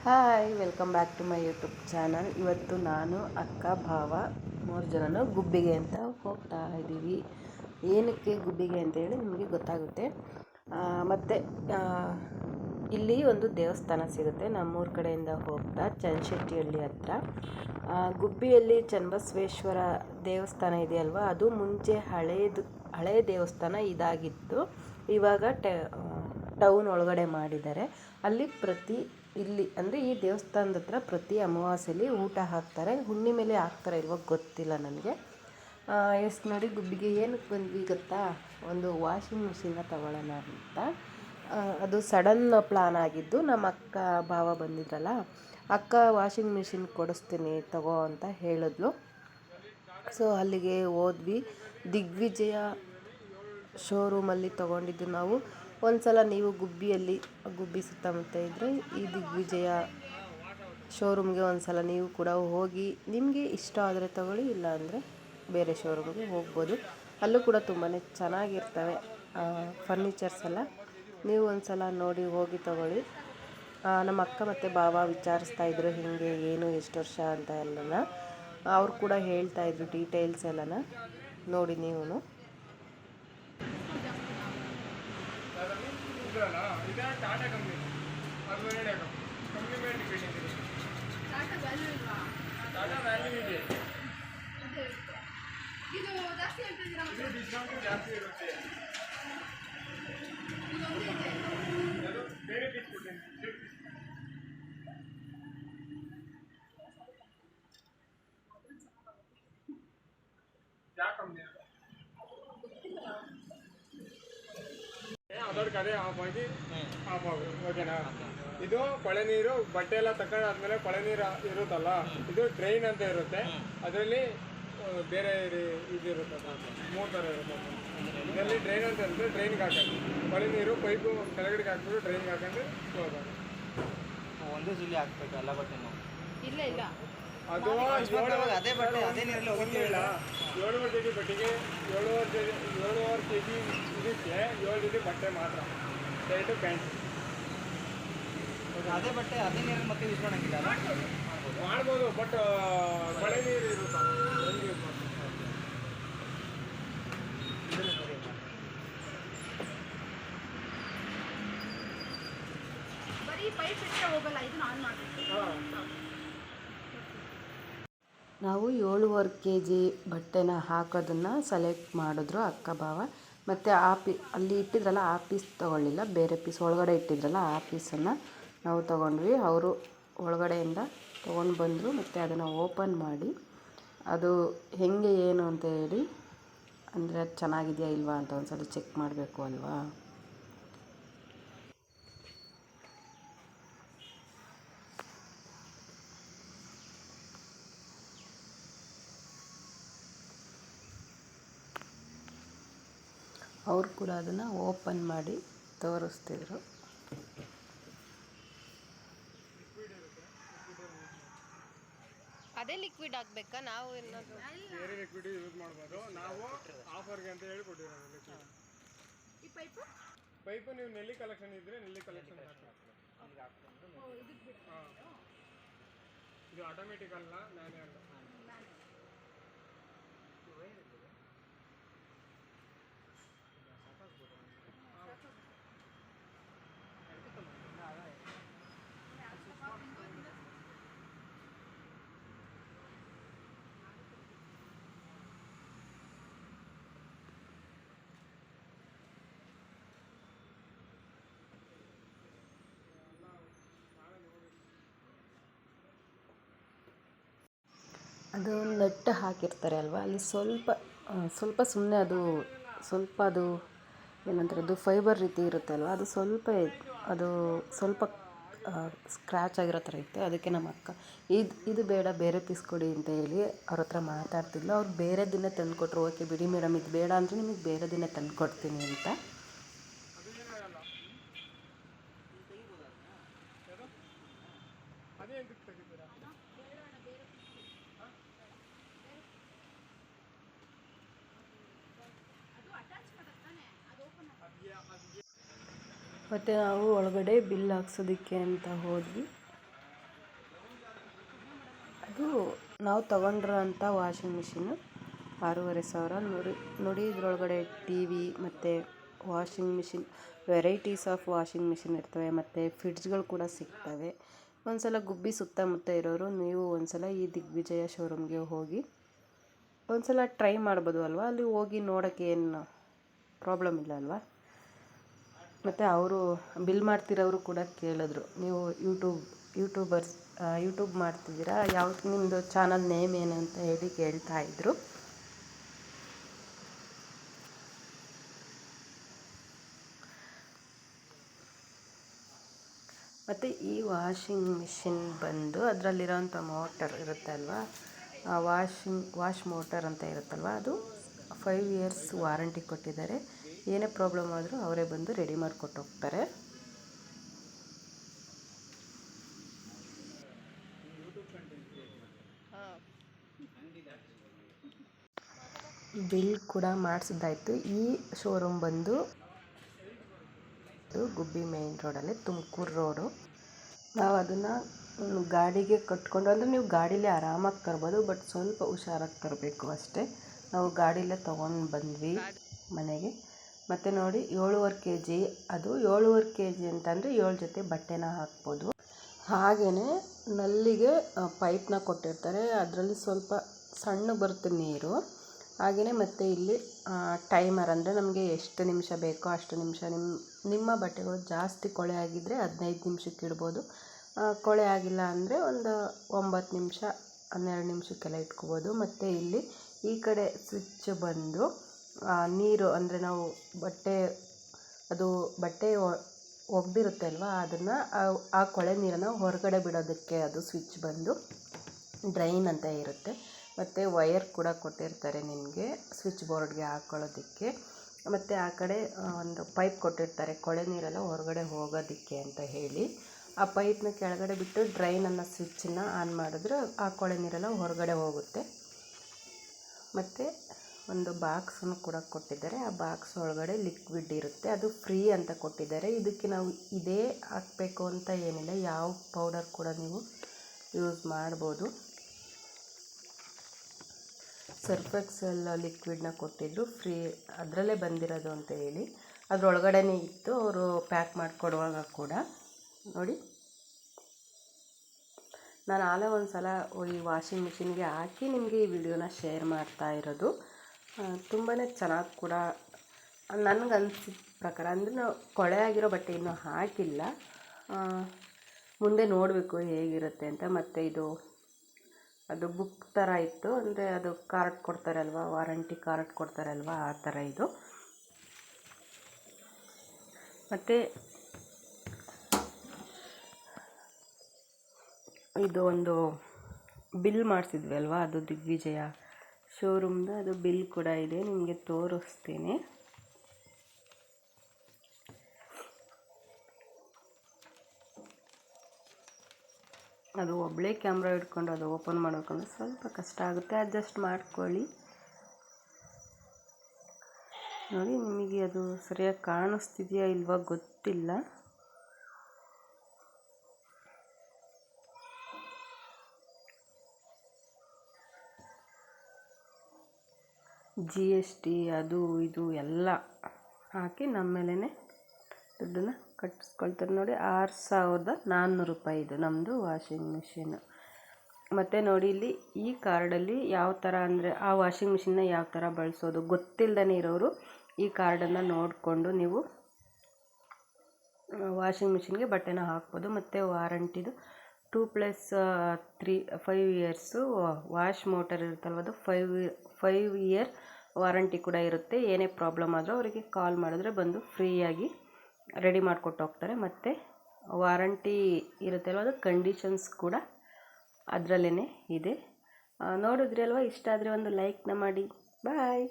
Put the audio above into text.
Hi welcome back to my YouTube channel. ಇವತ್ತು ನಾನು ಅಕ್ಕ ಭಾವ 3 ಜನನು ಗುಬ್ಬಿಗೆ ಅಂತ ಹೋಗ್ತಾ ಇದ್ದೀವಿ. ಏನಕ್ಕೆ ಗುಬ್ಬಿಗೆ ಅಂತೇಳಿ ನಿಮಗೆ ಗೊತ್ತಾಗುತ್ತೆ. ಮತ್ತು ಇಲ್ಲಿ ಒಂದು ದೇವಸ್ಥಾನ ಸಿಗುತ್ತೆ ನಮ್ಮೂರ ಕಡೆಯಿಂದ ಹೋಗ್ತಾ ಚನ್ನಶೆಟ್ಟಿಹಳ್ಳಿ ಹತ್ರ. ಗುಬ್ಬಿಯಲ್ಲಿ ಚನ್ನಬಸವೇಶ್ವರ ದೇವಸ್ಥಾನ ಇದೆಯಲ್ವ, ಅದು ಮುಂಚೆ ಹಳೆಯ ದೇವಸ್ಥಾನ ಇದಾಗಿತ್ತು. ಇವಾಗ ಟೌನ್ ಒಳಗಡೆ ಮಾಡಿದ್ದಾರೆ. ಅಲ್ಲಿ ಇಲ್ಲಿ ಅಂದರೆ ಈ ದೇವಸ್ಥಾನದ ಹತ್ರ ಪ್ರತಿ ಅಮಾವಾಸ್ಯೆಯಲ್ಲಿ ಊಟ ಹಾಕ್ತಾರೆ. ಹುಣ್ಣಿಮೆಲೆ ಹಾಕ್ತಾರೆ ಇಲ್ವೋ ಗೊತ್ತಿಲ್ಲ ನನಗೆ. ಎಷ್ಟು ನೋಡಿ ಗುಬ್ಬಿಗೆ ಏನಕ್ಕೆ ಬಂದ್ವಿ ಗೊತ್ತಾ? ಒಂದು ವಾಷಿಂಗ್ ಮಿಷಿನ್ನ ತಗೊಳ್ಳೋಣ ಅಂತ. ಅದು ಸಡನ್ ಪ್ಲಾನ್ ಆಗಿದ್ದು. ನಮ್ಮ ಅಕ್ಕ ಭಾವ ಬಂದಿದ್ರಲ್ಲ, ಅಕ್ಕ ವಾಷಿಂಗ್ ಮಿಷಿನ್ ಕೊಡಿಸ್ತೀನಿ ತಗೋ ಅಂತ ಹೇಳಿದ್ಲು. ಸೊ ಅಲ್ಲಿಗೆ ಹೋದ್ವಿ. ದಿಗ್ವಿಜಯ ಶೋರೂಮಲ್ಲಿ ತೊಗೊಂಡಿದ್ದು ನಾವು. ಒಂದು ಸಲ ನೀವು ಗುಬ್ಬಿ ಸುತ್ತಮುತ್ತ ಇದ್ದರೆ ಈ ದಿಗ್ವಿಜಯ ಶೋರೂಮ್ಗೆ ಒಂದು ಸಲ ನೀವು ಕೂಡ ಹೋಗಿ, ನಿಮಗೆ ಇಷ್ಟ ಆದರೆ ತಗೊಳ್ಳಿ, ಇಲ್ಲ ಅಂದರೆ ಬೇರೆ ಶೋರೂಮ್ಗೆ ಹೋಗ್ಬೋದು. ಅಲ್ಲೂ ಕೂಡ ತುಂಬಾ ಚೆನ್ನಾಗಿರ್ತವೆ ಫರ್ನಿಚರ್ಸ್ ಎಲ್ಲ. ನೀವು ಒಂದು ಸಲ ನೋಡಿ ಹೋಗಿ ತಗೊಳ್ಳಿ. ನಮ್ಮ ಅಕ್ಕ ಮತ್ತು ಭಾವ ವಿಚಾರಿಸ್ತಾಯಿದ್ರು ಹೀಗೆ ಏನು ಎಷ್ಟು ವರ್ಷ ಅಂತ ಎಲ್ಲನ. ಅವ್ರು ಕೂಡ ಹೇಳ್ತಾಯಿದ್ರು ಡೀಟೇಲ್ಸ್ ಎಲ್ಲನ. ನೋಡಿ ನೀವು. ಇದು ಟಾಟಾ ಕಂಪ್ನಿ, ಅದು ಬೇರೆ ಕಂಪ್ನಿ ಮೇಲೆ ಡಿಪೆಂಡ್ ಇದೆ. ಟಾಟಾ ವ್ಯಾಲ್ಯೂ ಇದೆ. ಇದು ಜಾಸ್ತಿ ಹೇಳ್ತಿದ್ದೀರಾ? ಇದು ಡಿಸ್ಕೌಂಟ್ ಜಾಸ್ತಿ ಇರುತ್ತೆ. ಅದು ಬೇರೆ ಪೀಸ್ ಕೊಡ್ತೀನಿ. ಯಾವ ಕಂಪ್ನಿ? ಅದಕ್ಕೆ ಅದೇ ಆಫ್ ಆಗಿ ಓಕೆನಾ? ಇದು ಕೊಳೆ ನೀರು, ಬಟ್ಟೆ ಎಲ್ಲ ತಗೊಂಡಾದ್ಮೇಲೆ ಕೊಳೆ ನೀರು ಇರುತ್ತಲ್ಲ, ಇದು ಡ್ರೈನ್ ಅಂತ ಇರುತ್ತೆ. ಅದರಲ್ಲಿ ಬೇರೆ ಇದಿರುತ್ತೆ, 3 ಥರ ಇರುತ್ತೆ. ಇದರಲ್ಲಿ ಡ್ರೈನ್ ಅಂತ ಇರುತ್ತೆ, ಡ್ರೈನ್ಗೆ ಹಾಕೋದು. ಕೊಳೆ ನೀರು ಪೈಪು ಕೆಳಗಡೆಗೆ ಹಾಕ್ಬಿಟ್ಟು ಡ್ರೈನ್ಗೆ ಹಾಕೊಂಡು ಕ್ಲೋಸ್ ಆಗೋದು. ಒಂದೇ ಜಿಲ್ಲೆ ಹಾಕ್ಬೇಕು ಎಲ್ಲ ಬಟ್ಟೆನೂ? ಇಲ್ಲ ಅದು ಅದೇ ಬಟ್ಟೆ ಅದೇ ನೀರಲ್ಲಿ ಹೋಗಿಲ್ಲ. 7.5 kg ಬಟ್ಟೆಗೆ 7.5 kg ಇದಕ್ಕೆ 7 kg ಬಟ್ಟೆ ಮಾತ್ರ, ಶರ್ಟು ಪ್ಯಾಂಟ್. ಅದೇ ಬಟ್ಟೆ ಅದೇ ನೀರಲ್ಲಿ ಮತ್ತೆ ಯೂಸ್ ಮಾಡೋಂಗಿಲ್ಲ? ಮಾಡ್ಬೋದು, ಬಟ್ ಮಳೆ ನೀರು ಇರುತ್ತಲ್ಲ, ಹೆಂಗೆ ಯೂಸ್ ಮಾಡ್ತೀವಿ. ಬರೀ ಪೈಪ್ ಇಟ್ಟರೆ ಹೋಗಲ್ಲ, ಇದನ್ನ ಆನ್ ಮಾಡಬೇಕು. ನಾವು 7.5 kg ಬಟ್ಟೆನ ಹಾಕೋದನ್ನು ಸೆಲೆಕ್ಟ್ ಮಾಡಿದ್ರು ಅಕ್ಕ ಭಾವ. ಮತ್ತು ಅಲ್ಲಿ ಇಟ್ಟಿದ್ರಲ್ಲ ಆ ಪೀಸ್ ತೊಗೊಳ್ಳಿಲ್ಲ, ಬೇರೆ ಪೀಸ್ ಒಳಗಡೆ ಇಟ್ಟಿದ್ರಲ್ಲ ಆ ಪೀಸನ್ನು ನಾವು ತೊಗೊಂಡ್ವಿ. ಅವರು ಒಳಗಡೆಯಿಂದ ತೊಗೊಂಡು ಬಂದರು. ಮತ್ತು ಅದನ್ನು ಓಪನ್ ಮಾಡಿ ಅದು ಹೇಗೆ ಏನು ಅಂತ ಹೇಳಿ, ಅಂದರೆ ಅದು ಚೆನ್ನಾಗಿದೆಯಾ ಇಲ್ವಾ ಅಂತ ಒಂದು ಸಲ ಚೆಕ್ ಮಾಡಬೇಕು ಅಲ್ವಾ. ಅವ್ರು ಕೂಡ ಅದನ್ನು ಓಪನ್ ಮಾಡಿ ತೋರಿಸ್ತಿದ್ರು. ಅದೇ ಲಿಕ್ವಿಡ್ ಹಾಕ್ಬೇಕಾ? ನಾವು ಏನಾದರೂ ಬೇರೆ ಲಿಕ್ವಿಡ್ ಯೂಸ್ ಮಾಡ್ಬೋದು. ನಾವು ಆಫರ್ಗೆ ಅಂತ ಹೇಳಿ ಕೊಟ್ಟಿರೋದು ಲಿಕ್ವಿಡ್. ಈ ಪೈಪು ನೀವು ನೆಲ್ಲಿ ಕಲೆಕ್ಷನ್ ಇದ್ದರೆ ನೆಲ್ಲಿ ಕಲೆಕ್ಷನ್ ಹಾಕಬೇಕು. ಇದು ಆಟೋಮೆಟಿಕ್ ಅಲ್ಲ, ನಾನೇ ಅಲ್ಲ. ಅದು ನಟ್ ಹಾಕಿರ್ತಾರೆ ಅಲ್ವಾ, ಅಲ್ಲಿ ಸ್ವಲ್ಪ ಸುಮ್ಮನೆ ಅದು ಏನಂತಾರೆ, ಅದು ಫೈಬರ್ ರೀತಿ ಇರುತ್ತೆ ಅಲ್ವಾ, ಅದು ಸ್ವಲ್ಪ ಸ್ಕ್ರ್ಯಾಚ್ ಆಗಿರೋ ಥರ ಇತ್ತು. ಅದಕ್ಕೆ ನಮ್ಮ ಅಕ್ಕ ಇದು ಬೇಡ, ಬೇರೆ ಪೀಸ್ ಕೊಡಿ ಅಂತ ಹೇಳಿ ಅವ್ರ ಹತ್ರ ಮಾತಾಡ್ತಿದ್ಲು. ಅವ್ರು ಬೇರೆ ದಿನ ತಂದು ಕೊಟ್ಟರು. ಓಕೆ ಬಿಡಿ ಮೇಡಮ್, ಇದು ಬೇಡ ಅಂದರೆ ನಿಮಗೆ ಬೇರೆ ದಿನ ತಂದು ಕೊಡ್ತೀನಿ ಅಂತ. ಅದೇ ಎಂತಕ್ಕೆ ತೆಗಿತೀರಾ? ಮತ್ತು ನಾವು ಒಳಗಡೆ ಬಿಲ್ ಹಾಕ್ಸೋದಕ್ಕೆ ಅಂತ ಹೋದ್ವಿ. ಇದು ನಾವು ತೊಗೊಂಡಿರೋಂಥ ವಾಷಿಂಗ್ ಮಿಷಿನು 6,500 ನೋಡಿ. ಇದರೊಳಗಡೆ ಟಿ ವಿ ಮತ್ತು washing machine, varieties of washing machine ಇರ್ತವೆ ಮತ್ತು ಫ್ರಿಡ್ಜ್ಗಳು ಕೂಡ ಸಿಗ್ತವೆ. ಒಂದ್ಸಲ ಗುಬ್ಬಿ ಸುತ್ತಮುತ್ತ ಇರೋರು ನೀವು ಒಂದ್ಸಲ ಈ ದಿಗ್ವಿಜಯ ಶೋರೂಮ್ಗೆ ಹೋಗಿ ಒಂದ್ಸಲ ಟ್ರೈ ಮಾಡ್ಬೋದು ಅಲ್ವಾ. ಅಲ್ಲಿ ಹೋಗಿ ನೋಡೋಕ್ಕೆ ಏನು ಪ್ರಾಬ್ಲಮ್ ಇಲ್ಲ ಅಲ್ವಾ. ಮತ್ತು ಅವರು ಬಿಲ್ ಮಾಡ್ತಿರೋರು ಕೂಡ ಕೇಳಿದ್ರು, ನೀವು ಯೂಟ್ಯೂಬ್ ಮಾಡ್ತಿದ್ದೀರಾ, ಯಾವ್ದು ನಿಮ್ಮದು ಚಾನಲ್ ನೇಮ್ ಏನು ಅಂತ ಹೇಳಿ ಕೇಳ್ತಾಯಿದ್ರು. ಮತ್ತು ಈ ವಾಷಿಂಗ್ ಮಿಷಿನ್ ಬಂದು ಅದರಲ್ಲಿರೋಂಥ ಮೋಟರ್ ಇರುತ್ತೆ ಅಲ್ವಾ, ವಾಶ್ ಮೋಟರ್ ಅಂತ ಇರುತ್ತಲ್ವ, ಅದು 5 ಇಯರ್ಸ್ ವಾರಂಟಿ ಕೊಟ್ಟಿದ್ದಾರೆ. ಏನೇ ಪ್ರಾಬ್ಲಮ್ ಆದರೂ ಅವರೇ ಬಂದು ರೆಡಿ ಮಾಡಿಕೊಟ್ಟು ಹೋಗ್ತಾರೆ. ಬಿಲ್ ಕೂಡ ಮಾಡಿಸಿದ್ದಾಯಿತು. ಈ ಶೋರೂಮ್ ಬಂದು ಗುಬ್ಬಿ ಮೇನ್ ರೋಡಲ್ಲಿ, ತುಮಕೂರು ರೋಡು. ನಾವು ಅದನ್ನು ಗಾಡಿಗೆ ಕಟ್ಕೊಂಡು, ಅಂದರೆ ನೀವು ಗಾಡೀಲೇ ಆರಾಮಾಗಿ ತರ್ಬೋದು, ಬಟ್ ಸ್ವಲ್ಪ ಹುಷಾರಾಗಿ ತರಬೇಕು ಅಷ್ಟೇ. ನಾವು ಗಾಡೀಲೇ ತೊಗೊಂಡು ಬಂದ್ವಿ ಮನೆಗೆ. ಮತ್ತು ನೋಡಿ 7.5 kg, ಅದು 7.5 kg ಅಂತಂದರೆ 7 ಜೊತೆ ಬಟ್ಟೆನ ಹಾಕ್ಬೋದು. ಹಾಗೆಯೇ ನಲ್ಲಿಗೆ ಪೈಪ್ನ ಕೊಟ್ಟಿರ್ತಾರೆ, ಅದರಲ್ಲಿ ಸ್ವಲ್ಪ ಸಣ್ಣ ಬರುತ್ತೆ ನೀರು. ಹಾಗೆಯೇ ಮತ್ತು ಇಲ್ಲಿ ಟೈಮರ್, ಅಂದರೆ ನಮಗೆ ಎಷ್ಟು ನಿಮಿಷ ಬೇಕೋ ಅಷ್ಟು ನಿಮಿಷ, ನಿಮ್ಮ ಬಟ್ಟೆಗಳು ಜಾಸ್ತಿ ಕೊಳೆ ಆಗಿದ್ದರೆ 15 ನಿಮಿಷಕ್ಕೆ ಇಡ್ಬೋದು. ಕೊಳೆ ಆಗಿಲ್ಲ ಅಂದರೆ ಒಂದು 9 ನಿಮಿಷ 12 ನಿಮಿಷಕ್ಕೆಲ್ಲ ಇಟ್ಕೋಬೋದು. ಮತ್ತು ಇಲ್ಲಿ ಈ ಕಡೆ ಸ್ವಿಚ್ ಬಂದು ನೀರು, ಅಂದರೆ ನಾವು ಬಟ್ಟೆ ಒಗೆದಿರುತ್ತೆ ಅಲ್ವಾ, ಅದನ್ನು ಆ ಕೊಳೆ ನೀರನ್ನು ಹೊರಗಡೆ ಬಿಡೋದಕ್ಕೆ ಅದು ಸ್ವಿಚ್ ಬಂದು ಡ್ರೈನ್ ಅಂತ ಇರುತ್ತೆ. ಮತ್ತು ವಯರ್ ಕೂಡ ಕೊಟ್ಟಿರ್ತಾರೆ ನಿಮಗೆ ಸ್ವಿಚ್ ಬೋರ್ಡ್ಗೆ ಹಾಕ್ಕೊಳ್ಳೋದಕ್ಕೆ. ಮತ್ತು ಆ ಕಡೆ ಒಂದು ಪೈಪ್ ಕೊಟ್ಟಿರ್ತಾರೆ ಕೊಳೆ ನೀರೆಲ್ಲ ಹೊರಗಡೆ ಹೋಗೋದಕ್ಕೆ ಅಂತ ಹೇಳಿ. ಆ ಪೈಪ್ನ ಕೆಳಗಡೆ ಬಿಟ್ಟು ಡ್ರೈನ್ ಅನ್ನೋ ಸ್ವಿಚ್ಚನ್ನ ಆನ್ ಮಾಡಿದ್ರೆ ಆ ಕೊಳೆ ನೀರೆಲ್ಲ ಹೊರಗಡೆ ಹೋಗುತ್ತೆ. ಮತ್ತು ಒಂದು ಬಾಕ್ಸನ್ನು ಕೂಡ ಕೊಟ್ಟಿದ್ದಾರೆ. ಆ ಬಾಕ್ಸ್ ಒಳಗಡೆ ಲಿಕ್ವಿಡ್ ಇರುತ್ತೆ, ಅದು ಫ್ರೀ ಅಂತ ಕೊಟ್ಟಿದ್ದಾರೆ. ಇದಕ್ಕೆ ನಾವು ಇದೇ ಹಾಕಬೇಕು ಅಂತ ಏನಿಲ್ಲ, ಯಾವ ಪೌಡರ್ ಕೂಡ ನೀವು ಯೂಸ್ ಮಾಡ್ಬೋದು. ಸರ್ಫ್ ಎಕ್ಸೆಲ್ ಲಿಕ್ವಿಡ್ನ ಕೊಟ್ಟಿದ್ರು ಫ್ರೀ, ಅದರಲ್ಲೇ ಬಂದಿರೋದು ಅಂತ ಹೇಳಿ. ಅದರೊಳಗಡೆನೇ ಇತ್ತು ಅವರು ಪ್ಯಾಕ್ ಮಾಡಿಕೊಡುವಾಗ ಕೂಡ. ನೋಡಿ, ನಾನು ಆಲೇ ಒಂದು ಸಲ ಈ ವಾಷಿಂಗ್ ಮಿಷಿನ್ಗೆ ಹಾಕಿ ನಿಮಗೆ ಈ ವಿಡಿಯೋನ ಶೇರ್ ಮಾಡ್ತಾ ಇರೋದು. ತುಂಬಾ ಚೆನ್ನಾಗಿ ಕೂಡ ನನಗೆ ಅನಿಸಿದ ಪ್ರಕಾರ, ಅಂದರೆ ನಾವು ಕೊಳೆ ಆಗಿರೋ ಬಟ್ಟೆ ಇನ್ನೂ ಹಾಕಿಲ್ಲ, ಮುಂದೆ ನೋಡಬೇಕು ಹೇಗಿರುತ್ತೆ ಅಂತ. ಮತ್ತು ಅದು ಬುಕ್ ಥರ ಇತ್ತು, ಅಂದರೆ ಅದು ಕಾರ್ಡ್ ಕೊಡ್ತಾರಲ್ವ, ವಾರಂಟಿ ಕಾರ್ಡ್ ಕೊಡ್ತಾರಲ್ವ, ಆ ಥರ ಇದು. ಮತ್ತು ಇದು ಒಂದು ಬಿಲ್ ಮಾಡಿಸಿದ್ವಿ ಅಲ್ವಾ, ಅದು ದಿಗ್ವಿಜಯ ಶೋರೂಮ್ದು, ಅದು ಬಿಲ್ ಕೂಡ ಇದೆ, ನಿಮಗೆ ತೋರಿಸ್ತೀನಿ. ಅದು ಒಬ್ಬಳೇ ಕ್ಯಾಮ್ರಾ ಹಿಡ್ಕೊಂಡು ಅದು ಓಪನ್ ಮಾಡಬೇಕಂದ್ರೆ ಸ್ವಲ್ಪ ಕಷ್ಟ ಆಗುತ್ತೆ, ಅಡ್ಜಸ್ಟ್ ಮಾಡ್ಕೊಳ್ಳಿ. ನೋಡಿ, ನಿಮಗೆ ಅದು ಸರಿಯಾಗಿ ಕಾಣಿಸ್ತಿದೆಯಾ ಇಲ್ವಾ ಗೊತ್ತಿಲ್ಲ. GST ಅದು ಇದು ಎಲ್ಲ ಹಾಕಿ ನಮ್ಮ ಮೇಲೇ ದುಡ್ಡನ್ನು ಕಟ್ಟಿಸ್ಕೊಳ್ತಾರೆ. ನೋಡಿ, 6,400 ರೂಪಾಯಿ ಇದು ನಮ್ಮದು ವಾಷಿಂಗ್ ಮಿಷಿನ್ನು. ಮತ್ತು ನೋಡಿ, ಇಲ್ಲಿ ಈ ಕಾರ್ಡಲ್ಲಿ ಯಾವ ಥರ, ಅಂದರೆ ಆ ವಾಷಿಂಗ್ ಮಿಷಿನ್ನ ಯಾವ ಥರ ಬಳಸೋದು ಗೊತ್ತಿಲ್ಲದೇ ಇರೋರು ಈ ಕಾರ್ಡನ್ನು ನೋಡಿಕೊಂಡು ನೀವು ವಾಷಿಂಗ್ ಮಿಷಿನ್ಗೆ ಬಟ್ಟೆನ ಹಾಕ್ಬೋದು. ಮತ್ತು ವಾರಂಟಿದು 2+3 ಇಯರ್ಸು ವಾಶ್ ಮೋಟರ್ ಇರುತ್ತಲ್ವ, ಅದು 5 ಇಯರ್ ವಾರಂಟಿ ಕೂಡ ಇರುತ್ತೆ. ಏನೇ ಪ್ರಾಬ್ಲಮ್ ಆದರೂ ಅವರಿಗೆ ಕಾಲ್ ಮಾಡಿದ್ರೆ ಬಂದು ಫ್ರೀಯಾಗಿ ರೆಡಿ ಮಾಡಿಕೊಟ್ಟು ಹೋಗ್ತಾರೆ. ಮತ್ತು ವಾರಂಟಿ ಇರುತ್ತೆ ಅಲ್ವ, ಅದು ಕಂಡೀಷನ್ಸ್ ಕೂಡ ಅದರಲ್ಲೇ ಇದೆ. ನೋಡಿದ್ರಿ ಅಲ್ವಾ, ಇಷ್ಟ ಆದರೆ ಒಂದು ಲೈಕ್ನ ಮಾಡಿ. ಬಾಯ್.